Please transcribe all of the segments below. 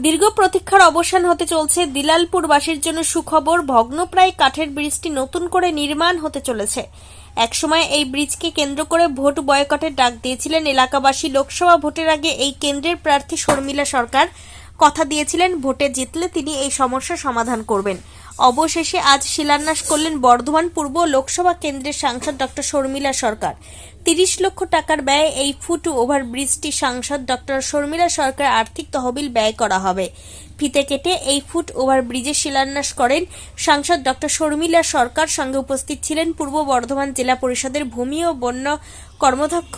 দীর্ঘ প্রতীক্ষার অবসান হতে চলছে দিলালপুরবাসীর জন্য সুখবর। ভগ্নপ্রায় কাঠের ব্রিজটি নতুন করে নির্মাণ হতে চলেছে। একসময় এই ব্রিজকে কেন্দ্র করে ভোট বয়কটের ডাক দিয়েছিলেন এলাকাবাসী। লোকসভা ভোটের আগে এই কেন্দ্রের প্রার্থী শর্মিলা সরকার কথা দিয়েছিলেন ভোটে জিতলে তিনি এই সমস্যার সমাধান করবেন। অবশেষে আজ শিলান্যাস করলেন বর্ধমান পূর্ব লোকসভা কেন্দ্রের সাংসদ ডক্টর শর্মিলা সরকার। ৩০ লক্ষ টাকার ব্যয়ে এই ফুট ওভার ব্রিজটি সাংসদ ডক্টর শর্মিলা সরকার আর্থিক তহবিল ব্যয় করা হবে। ফিতে কেটে এই ফুট ওভার ব্রিজের শিলান্যাস করেন সাংসদ ডক্টর শর্মিলা সরকার। সঙ্গে উপস্থিত ছিলেন পূর্ব বর্ধমান জেলা পরিষদের ভূমি ও বন্য কর্মাধ্যক্ষ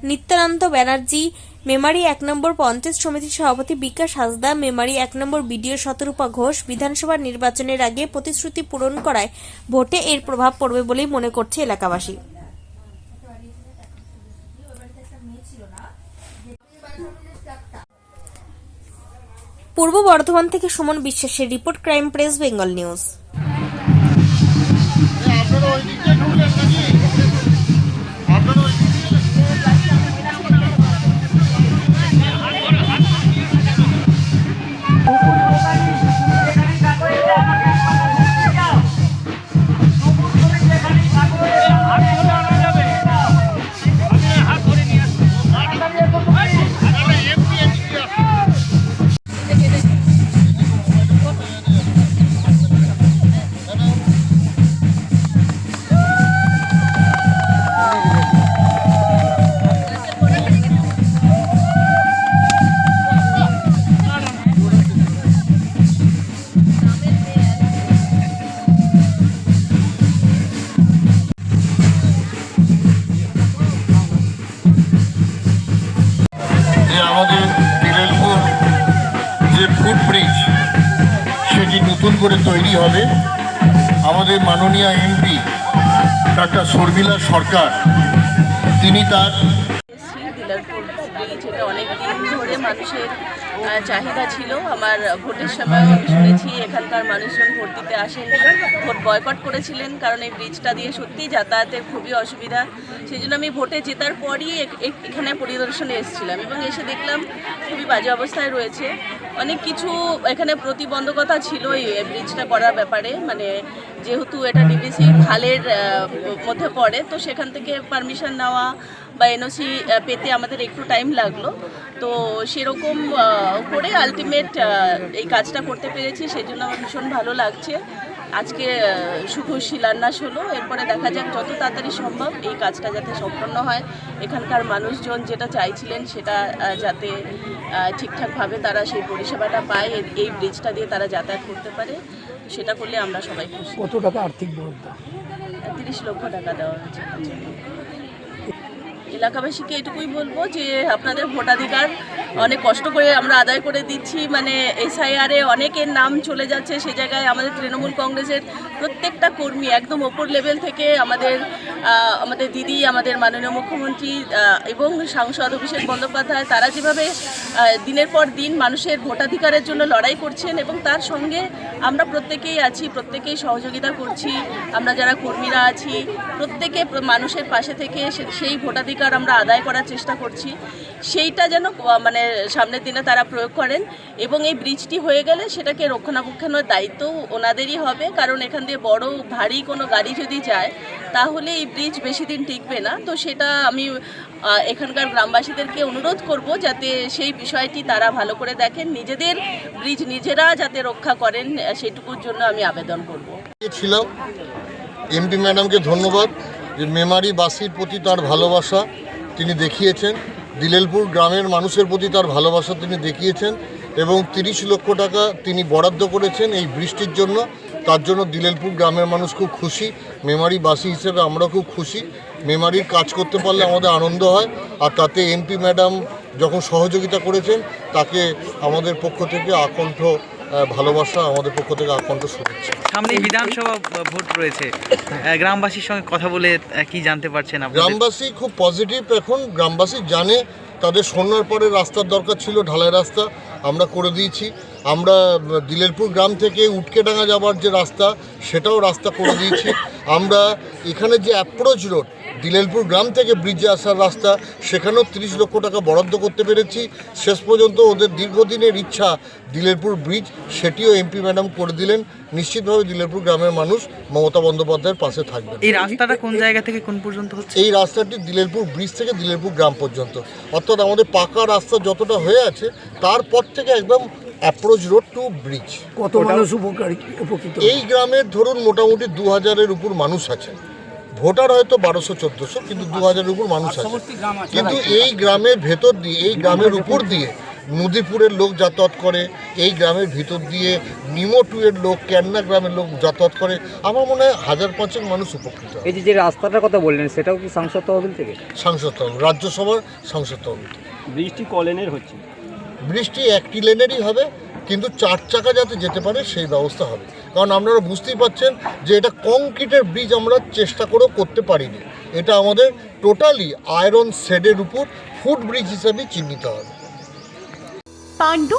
নিত্যানন্দ ব্যানার্জি, মেমারি ১ নম্বর পঞ্চায়েত সমিতির সভাপতি বিকাশ হাসদা, মেমারি ১ নম্বর বিডিও শতরূপা ঘোষ। বিধানসভা নির্বাচনের আগে প্রতিশ্রুতি পূরণ করায় ভোটে এর প্রভাব পড়বে বলেই মনে করছে এলাকাবাসী। পূর্ব বর্ধমান থেকে সুমন বিশ্বাসের report, crime press Bengal news. আমাদের দিলালপুর যে ফুট ব্রিজ সেটি নতুন করে তৈরি হবে। আমাদের মাননীয় এমপি ডক্টর শর্মিলা সরকার তিনি তার দিলালপুর ব্রিজ এটা অনেক দিন ধরে মানুষের চাহিদা ছিল। আমার ভোটের সময় আমি শুনেছি এখানকার মানুষজন ভোট দিতে আসেন, ভোট বয়কট করেছিলেন কারণ এই ব্রিজটা দিয়ে সত্যিই যাতায়াতের খুবই অসুবিধা। সেই জন্য আমি ভোটে জেতার পরই এখানে পরিদর্শনে এসেছিলাম এবং এসে দেখলাম খুবই বাজে অবস্থায় রয়েছে। অনেক কিছু এখানে প্রতিবন্ধকতা ছিল এই ব্রিজটা করার ব্যাপারে, মানে যেহেতু এটা ডিবিসি খালের মধ্যে পড়ে, তো সেখান থেকে পারমিশন নেওয়া বা এনওসি পেতে আমাদের একটু টাইম লাগলো। তো সেরকম করে আলটিমেট এই কাজটা করতে পেরেছি, সেই জন্য আমার ভীষণ ভালো লাগছে। আজকে শুভ শিলান্যাস হলো, এরপরে দেখা যাক যত তাড়াতাড়ি সম্ভব এই কাজটা যাতে সম্পন্ন হয়। এখানকার মানুষজন যেটা চাইছিলেন সেটা যাতে ঠিকঠাকভাবে তারা সেই পরিষেবাটা পায়, এই ব্রিজটা দিয়ে তারা যাতায়াত করতে পারে, সেটা করলে আমরা সবাই খুশি। কত টাকা আর্থিক বরাদ্দ? ৩০ লক্ষ টাকা দেওয়া হয়েছে। এলাকাবাসীকে এটুকুই বলবো যে আপনাদের ভোটাধিকার অনেক কষ্ট করে আমরা আদায় করে দিচ্ছি, মানে এসআইআরে অনেকের নাম চলে যাচ্ছে, সে জায়গায় আমাদের তৃণমূল কংগ্রেসের প্রত্যেকটা কর্মী একদম ওপর লেভেল থেকে আমাদের দিদি, আমাদের মাননীয় মুখ্যমন্ত্রী এবং সাংসদ অভিষেক বন্দ্যোপাধ্যায় তারা যেভাবে দিনের পর দিন মানুষের ভোটাধিকারের জন্য লড়াই করছেন এবং তার সঙ্গে আমরা প্রত্যেকেই আছি, প্রত্যেকেই সহযোগিতা করছি। আমরা যারা কর্মীরা আছি প্রত্যেকে মানুষের পাশে থেকে সেই ভোটাধিকার আমরা আদায় করার চেষ্টা করছি, সেইটা যেন মানে সামনের দিনে তারা প্রয়োগ করেন এবং এই ব্রিজটি হয়ে গেলে সেটাকে রক্ষণাবেক্ষণের দায়িত্ব ওনাদেরই হবে, কারণ এখান দিয়ে বড় ভারী কোনো গাড়ি যদি যায় তাহলে এই ব্রিজ বেশি দিন টিকবে না। তো সেটা আমি এখানকার গ্রামবাসীদেরকে অনুরোধ করব যাতে সেই বিষয়টি তারা ভালো করে দেখেন, নিজেদের ব্রিজ নিজেরা যাতে রক্ষা করেন সেটুকুর জন্য আমি আবেদন করব। ছিলাম এমপি ম্যাডামকে ধন্যবাদ যে মেমারিবাসীর প্রতি তার ভালোবাসা তিনি দেখিয়েছেন, দিলালপুর গ্রামের মানুষের প্রতি তার ভালোবাসা তিনি দেখিয়েছেন এবং ৩০ লক্ষ টাকা তিনি বরাদ্দ করেছেন এই বৃষ্টির জন্য। তার জন্য দিলালপুর গ্রামের মানুষ খুব খুশি, মেমারিবাসী হিসেবে আমরা খুব খুশি। মেমারির কাজ করতে পারলে আমাদের আনন্দ হয়, আর তাতে এমপি ম্যাডাম যখন সহযোগিতা করেছেন তাকে আমাদের পক্ষ থেকে আকণ্ঠ ভালোবাসা, আমাদের পক্ষ থেকে আকণ্ঠ শুভেচ্ছা। সামনে বিধানসভা ভোট রয়েছে, গ্রামবাসীর সঙ্গে কথা বলে কি জানতে পারছেন? গ্রামবাসী খুব পজিটিভ, এখন গ্রামবাসী জানে তাদের সন্ধ্যার পরে রাস্তার দরকার ছিল, ঢালাই রাস্তা আমরা করে দিয়েছি। আমরা দিলালপুর গ্রাম থেকে উটকেডাঙ্গা যাবার যে রাস্তা সেটাও রাস্তা করে দিয়েছি। আমরা এখানে যে অ্যাপ্রোচ রোড দিলেলপুর গ্রাম থেকে ব্রিজে আসার রাস্তা, সেখানেও 30 লক্ষ টাকা বরাদ্দ করতে পেরেছি। শেষ পর্যন্ত ওদের দীর্ঘদিনের ইচ্ছা দিলেলপুর ব্রিজ, সেটিও এমপি ম্যাডাম করে দিলেন। নিশ্চিতভাবে দিলেলপুর গ্রামের মানুষ মমতা বন্দ্যোপাধ্যায়ের পাশে থাকবেন। এই রাস্তাটা কোন জায়গা থেকে কোন পর্যন্ত হচ্ছে? এই রাস্তাটি দিলেলপুর ব্রিজ থেকে দিলেলপুর গ্রাম পর্যন্ত, অর্থাৎ আমাদের পাকা রাস্তা যতটা হয়ে আছে তারপর থেকে একদম অ্যাপ্রোচ রোড টু ব্রিজ। কত মানুষ উপকৃত? এই গ্রামের ধরুন মোটামুটি 2000-এর উপর মানুষ আছে। ভোটার হয়তো 1200-1400, কিন্তু 2000-এর উপর মানুষ আছে। কিন্তু এই গ্রামের ভেতর দিয়ে, এই গ্রামের উপর দিয়ে নদীপুরের লোক যাতায়াত করে, এই গ্রামের ভিতর দিয়ে নিমো2-এর লোক, ক্যান্না গ্রামের লোক যাতায়াত করে। আমার মনে হয় 1000-500 মানুষ উপকৃত হয়। এই যে রাস্তাটার কথা বললেন, সেটাও কি সাংসদ তহবিল থেকে? সাংসদ তহবিল, রাজ্যসভার সাংসদ তহবিল। বৃষ্টি ক লেনের হচ্ছে? বৃষ্টি একটি লেনেরই হবে, কিন্তু 4 চাকা যাতে যেতে পারে সেই ব্যবস্থা হবে। কারণ আপনারা বুঝতেই পারছেন যে এটা কংক্রিটের ব্রিজ আমরা চেষ্টা করেও করতে পারিনি। এটা আমাদের টোটালি আয়রন শেডের উপর ফুট ব্রিজ হিসাবে চিহ্নিত হবে। পাণ্ডু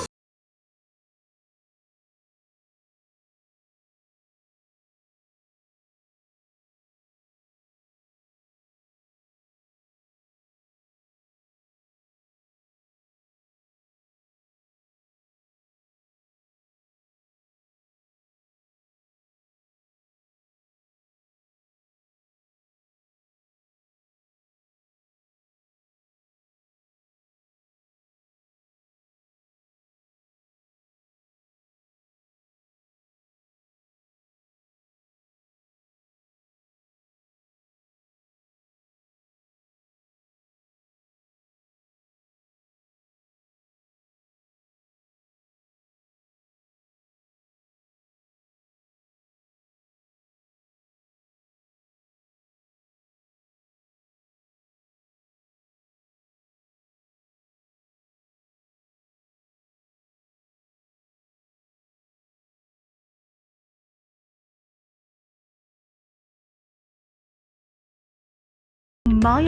মায়া